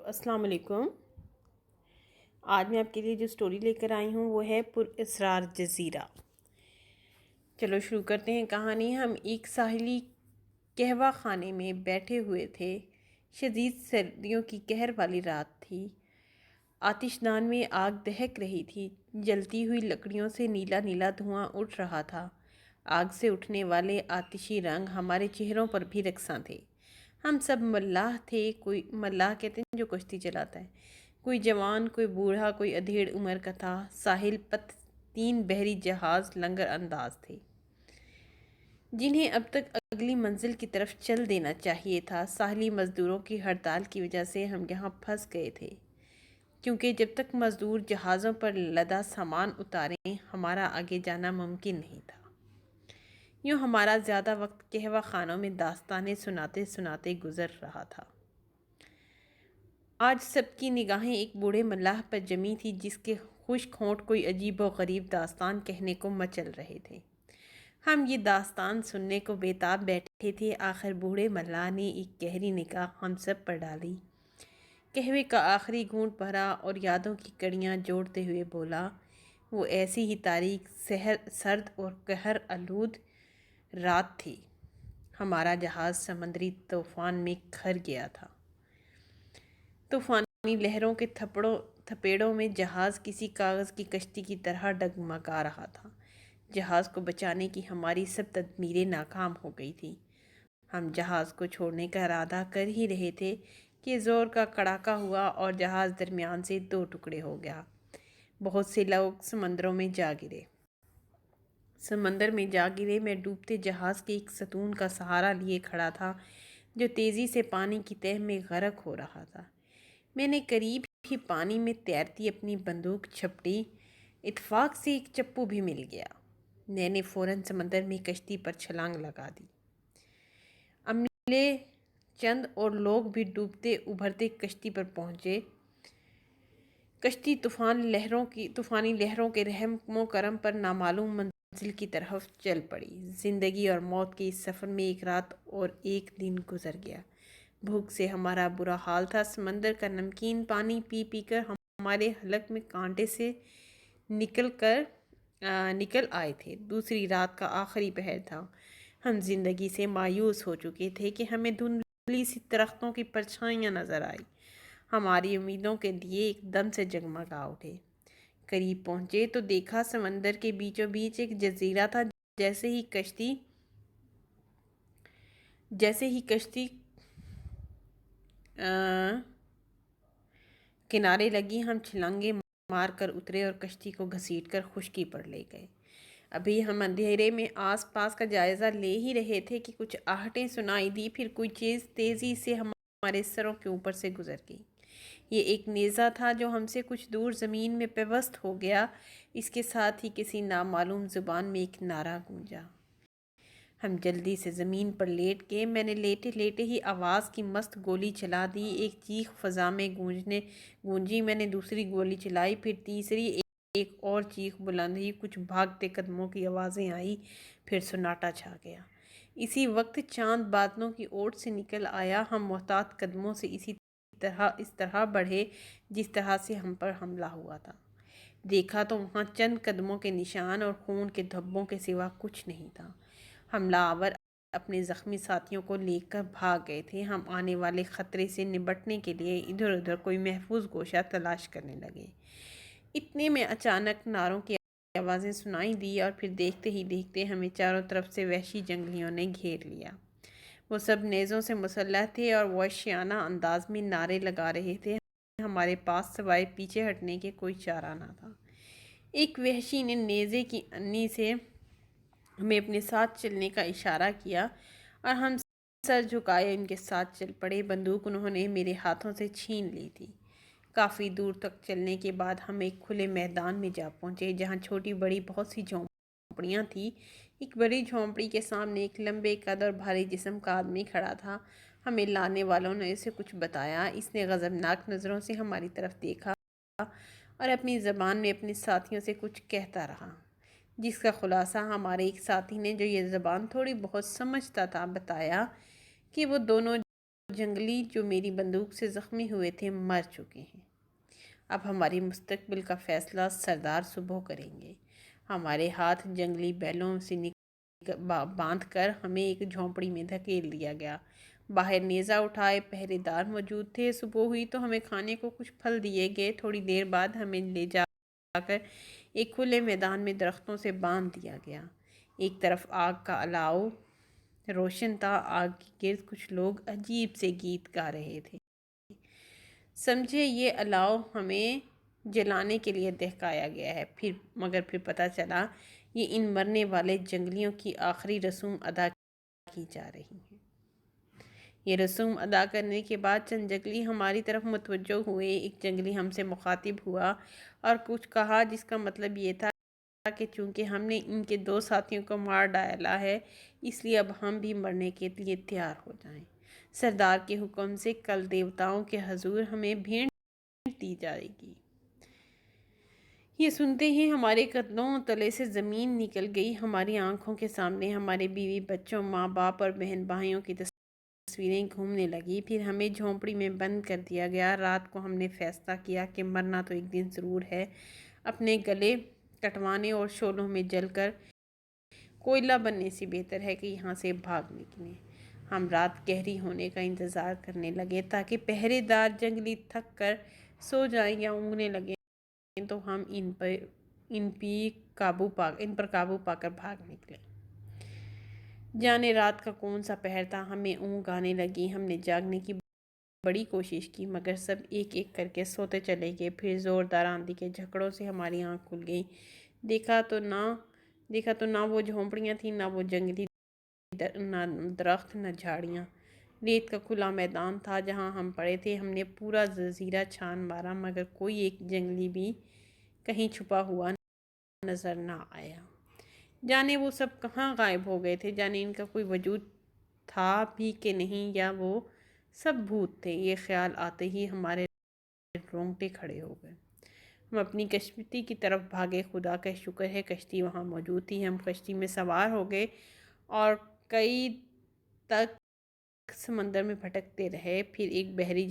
السلام علیکم۔ آج میں آپ کے لیے جو سٹوری لے کر آئی ہوں وہ ہے پر اسرار جزیرہ۔ چلو شروع کرتے ہیں کہانی۔ ہم ایک ساحلی قہوہ خانے میں بیٹھے ہوئے تھے۔ شدید سردیوں کی قہر والی رات تھی۔ آتش دان میں آگ دہک رہی تھی۔ جلتی ہوئی لکڑیوں سے نیلا نیلا دھواں اٹھ رہا تھا۔ آگ سے اٹھنے والے آتشی رنگ ہمارے چہروں پر بھی رقصاں تھے۔ ہم سب ملاح تھے۔ کوئی ملاح کہتے ہیں جو کشتی چلاتا ہے، کوئی جوان، کوئی بوڑھا، کوئی ادھیڑ عمر کا تھا۔ ساحل پت 3 بحری جہاز لنگر انداز تھے جنہیں اب تک اگلی منزل کی طرف چل دینا چاہیے تھا۔ ساحلی مزدوروں کی ہڑتال کی وجہ سے ہم یہاں پھنس گئے تھے، کیونکہ جب تک مزدور جہازوں پر لدا سامان اتاریں ہمارا آگے جانا ممکن نہیں تھا۔ یوں ہمارا زیادہ وقت قہوہ خانوں میں داستانیں سناتے سناتے گزر رہا تھا۔ آج سب کی نگاہیں ایک بوڑھے ملاح پر جمی تھی جس کے خشک ہونٹ کوئی عجیب و غریب داستان کہنے کو مچل رہے تھے۔ ہم یہ داستان سننے کو بے تاب بیٹھے تھے۔ آخر بوڑھے ملاح نے ایک گہری نگاہ ہم سب پر ڈالی، قہوے کا آخری گھونٹ بھرا اور یادوں کی کڑیاں جوڑتے ہوئے بولا، وہ ایسی ہی تاریک، سرد اور قہر آلود رات تھی۔ ہمارا جہاز سمندری طوفان میں کھر گیا تھا۔ طوفانی لہروں کے تھپیڑوں میں جہاز کسی کاغذ کی کشتی کی طرح ڈگمگا رہا تھا۔ جہاز کو بچانے کی ہماری سب تدبیریں ناکام ہو گئی تھیں۔ ہم جہاز کو چھوڑنے کا ارادہ کر ہی رہے تھے کہ زور کا کڑاکا ہوا اور جہاز درمیان سے 2 ٹکڑے ہو گیا۔ بہت سے لوگ سمندر میں جا گرے۔ میں ڈوبتے جہاز کے ایک ستون کا سہارا لیے کھڑا تھا جو تیزی سے پانی کی تہہ میں غرق ہو رہا تھا۔ میں نے قریب ہی پانی میں تیرتی اپنی بندوق جھپٹی۔ اتفاق سے ایک چپو بھی مل گیا۔ میں نے فوراً سمندر میں کشتی پر چھلانگ لگا دی۔ عملے چند اور لوگ بھی ڈوبتے ابھرتے کشتی پر پہنچے۔ کشتی طوفانی لہروں کے رحم و کرم پر نامعلوم منزل کی طرف چل پڑی۔ زندگی اور موت کے اس سفر میں 1 رات اور 1 دن گزر گیا۔ بھوک سے ہمارا برا حال تھا۔ سمندر کا نمکین پانی پی پی کر ہمارے حلق میں کانٹے سے نکل آئے تھے۔ دوسری رات کا آخری پہر تھا۔ ہم زندگی سے مایوس ہو چکے تھے کہ ہمیں دھندلی سی درختوں کی پرچھائیاں نظر آئی۔ ہماری امیدوں کے دیے ایک دم سے جگمگا اٹھے۔ قریب پہنچے تو دیکھا سمندر کے بیچوں بیچ ایک جزیرہ تھا۔ جیسے ہی کشتی کنارے لگی ہم چھلانگیں مار کر اترے اور کشتی کو گھسیٹ کر خشکی پر لے گئے۔ ابھی ہم اندھیرے میں آس پاس کا جائزہ لے ہی رہے تھے کہ کچھ آہٹیں سنائی دی، پھر کوئی چیز تیزی سے ہمارے سروں کے اوپر سے گزر گئی۔ یہ ایک نیزہ تھا جو ہم سے کچھ دور زمین میں پیوست ہو گیا۔ اس کے ساتھ ہی کسی نامعلوم زبان میں ایک نعرہ گونجا۔ ہم جلدی سے زمین پر لیٹ گئے۔ میں نے لیٹے لیٹے ہی آواز کی مست گولی چلا دی۔ ایک چیخ فضا میں گونجی۔ میں نے دوسری گولی چلائی، پھر تیسری۔ ایک اور چیخ بلند ہوئی، کچھ بھاگتے قدموں کی آوازیں آئیں، پھر سناٹا چھا گیا۔ اسی وقت چاند بادلوں کی اوٹ سے نکل آیا۔ ہم محتاط قدموں سے اس طرح بڑھے جس طرح سے ہم پر حملہ ہوا تھا۔ دیکھا تو وہاں چند قدموں کے نشان اور خون کے دھبوں کے سوا کچھ نہیں تھا۔ حملہ آور اپنے زخمی ساتھیوں کو لے کر بھاگ گئے تھے۔ ہم آنے والے خطرے سے نمٹنے کے لیے ادھر ادھر کوئی محفوظ گوشہ تلاش کرنے لگے۔ اتنے میں اچانک نعروں کی آوازیں سنائی دی اور پھر دیکھتے ہی دیکھتے ہمیں چاروں طرف سے وحشی جنگلیوں نے گھیر لیا۔ وہ سب نیزوں سے مسلح تھے اور وحشیانہ انداز میں نعرے لگا رہے تھے۔ ہمارے پاس سوائے پیچھے ہٹنے کے کوئی چارہ نہ تھا۔ ایک وحشی نے نیزے کی انی سے ہمیں اپنے ساتھ چلنے کا اشارہ کیا اور ہم سر جھکائے ان کے ساتھ چل پڑے۔ بندوق انہوں نے میرے ہاتھوں سے چھین لی تھی۔ کافی دور تک چلنے کے بعد ہم ایک کھلے میدان میں جا پہنچے جہاں چھوٹی بڑی بہت سی جھونپڑیاں تھیں۔ ایک بڑی جھونپڑی کے سامنے ایک لمبے قد اور بھاری جسم کا آدمی کھڑا تھا۔ ہمیں لانے والوں نے اسے کچھ بتایا۔ اس نے غضبناک نظروں سے ہماری طرف دیکھا اور اپنی زبان میں اپنے ساتھیوں سے کچھ کہتا رہا، جس کا خلاصہ ہمارے ایک ساتھی نے، جو یہ زبان تھوڑی بہت سمجھتا تھا، بتایا کہ وہ دونوں جنگلی جو میری بندوق سے زخمی ہوئے تھے مر چکے ہیں۔ اب ہماری مستقبل کا فیصلہ سردار صبح کریں گے۔ ہمارے ہاتھ جنگلی بیلوں سے باندھ کر ہمیں ایک جھونپڑی میں دھکیل دیا گیا۔ باہر نیزہ اٹھائے پہرے دار موجود تھے۔ صبح ہوئی تو ہمیں کھانے کو کچھ پھل دیے گئے۔ تھوڑی دیر بعد ہمیں لے جا کر ایک کھلے میدان میں درختوں سے باندھ دیا گیا۔ ایک طرف آگ کا الاؤ روشن تھا، آگ کے گرد کچھ لوگ عجیب سے گیت گا رہے تھے۔ سمجھے یہ الاؤ ہمیں جلانے کے لیے دہکایا گیا ہے، مگر پھر پتہ چلا یہ ان مرنے والے جنگلیوں کی آخری رسوم ادا کی جا رہی ہیں۔ یہ رسوم ادا کرنے کے بعد چند جنگلی ہماری طرف متوجہ ہوئے۔ ایک جنگلی ہم سے مخاطب ہوا اور کچھ کہا جس کا مطلب یہ تھا کہ چونکہ ہم نے ان کے 2 ساتھیوں کو مار ڈالا ہے اس لیے اب ہم بھی مرنے کے لیے تیار ہو جائیں۔ سردار کے حکم سے کل دیوتاؤں کے حضور ہمیں بھیٹ دی جائے گی۔ یہ سنتے ہی ہمارے قدموں تلے سے زمین نکل گئی۔ ہماری آنکھوں کے سامنے ہمارے بیوی بچوں، ماں باپ اور بہن بھائیوں کی تصویریں گھومنے لگی۔ پھر ہمیں جھونپڑی میں بند کر دیا گیا۔ رات کو ہم نے فیصلہ کیا کہ مرنا تو ایک دن ضرور ہے، اپنے گلے کٹوانے اور شعلوں میں جل کر کوئلہ بننے سے بہتر ہے کہ یہاں سے بھاگ نکلیں۔ ہم رات گہری ہونے کا انتظار کرنے لگے تاکہ پہرے دار جنگلی تھک کر سو جائیں یا اونگنے لگیں تو ہم ان پر قابو پا کر بھاگ نکلیں۔ جانے رات کا کون سا پہر تھا، ہمیں اونگ آنے لگی۔ ہم نے جاگنے کی بڑی کوشش کی مگر سب ایک ایک کر کے سوتے چلے گئے۔ پھر زوردار آندھی کے جھکڑوں سے ہماری آنکھ کھل گئی۔ دیکھا تو نہ وہ جھونپڑیاں تھیں، نہ وہ جنگلی درخت، نہ جھاڑیاں۔ ریت کا کھلا میدان تھا جہاں ہم پڑے تھے۔ ہم نے پورا جزیرہ چھان مارا مگر کوئی ایک جنگلی بھی کہیں چھپا ہوا نظر نہ آیا۔ جانے وہ سب کہاں غائب ہو گئے تھے، جانے ان کا کوئی وجود تھا بھی کہ نہیں، یا وہ سب بھوت تھے۔ یہ خیال آتے ہی ہمارے رونگٹے کھڑے ہو گئے۔ ہم اپنی کشتی کی طرف بھاگے۔ خدا کا شکر ہے کشتی وہاں موجود تھی۔ ہم کشتی میں سوار ہو گئے اور کئی دن تک سمندر میں بھٹکتے رہے۔ پھر بحری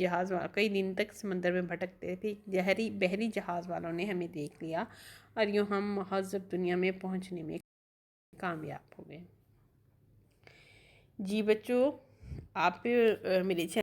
جہاز والوں نے ہمیں دیکھ لیا اور یوں ہم مہذب دنیا میں پہنچنے میں کامیاب ہو گئے۔ جی بچوں، آپ میرے